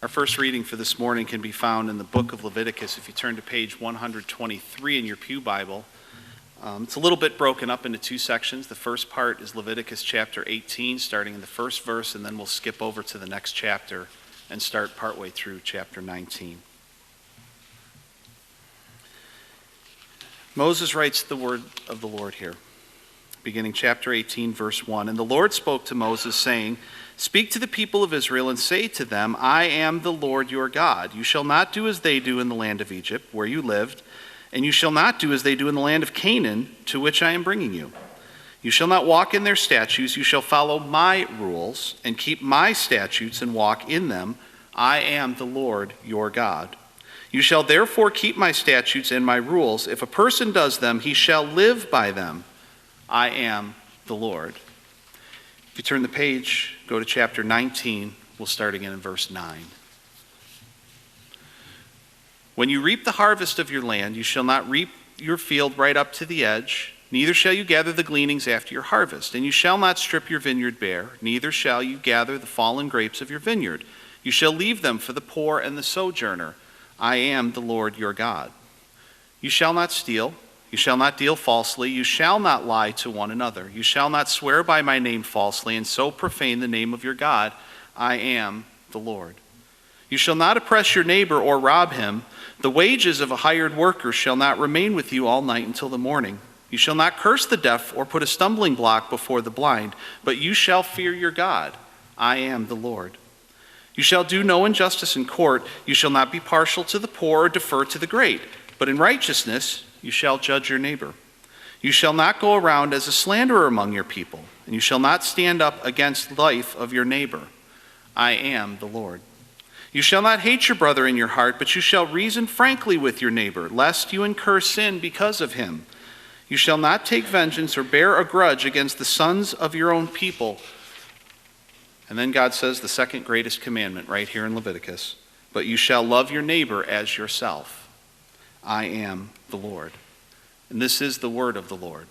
Our first reading for this morning can be found in the book of Leviticus. If you turn to page 123 in your pew Bible, it's a little bit broken up into two sections. The first part is Leviticus chapter 18, starting in the first verse, and then we'll skip over to the next chapter and start partway through chapter 19. Moses writes the word of the Lord here, beginning chapter 18, verse 1. And the Lord spoke to Moses, saying, "Speak to the people of Israel and say to them, I am the Lord your God. You shall not do as they do in the land of Egypt, where you lived, and you shall not do as they do in the land of Canaan, to which I am bringing you. You shall not walk in their statutes. You shall follow my rules and keep my statutes and walk in them. I am the Lord your God. You shall therefore keep my statutes and my rules. If a person does them, he shall live by them. I am the Lord." If you turn the page, go to chapter 19, we'll start again in verse 9. "When you reap the harvest of your land, you shall not reap your field right up to the edge, neither shall you gather the gleanings after your harvest. And you shall not strip your vineyard bare, neither shall you gather the fallen grapes of your vineyard. You shall leave them for the poor and the sojourner. I am the Lord your God. You shall not steal. You shall not deal falsely. You shall not lie to one another. You shall not swear by my name falsely and so profane the name of your God. I am the Lord. You shall not oppress your neighbor or rob him. The wages of a hired worker shall not remain with you all night until the morning. You shall not curse the deaf or put a stumbling block before the blind, but you shall fear your God. I am the Lord. You shall do no injustice in court. You shall not be partial to the poor or defer to the great, but in righteousness you shall judge your neighbor. You shall not go around as a slanderer among your people, and you shall not stand up against the life of your neighbor. I am the Lord. You shall not hate your brother in your heart, but you shall reason frankly with your neighbor, lest you incur sin because of him. You shall not take vengeance or bear a grudge against the sons of your own people." And then God says the second greatest commandment right here in Leviticus, "But you shall love your neighbor as yourself. I am the Lord." And this is the word of the Lord.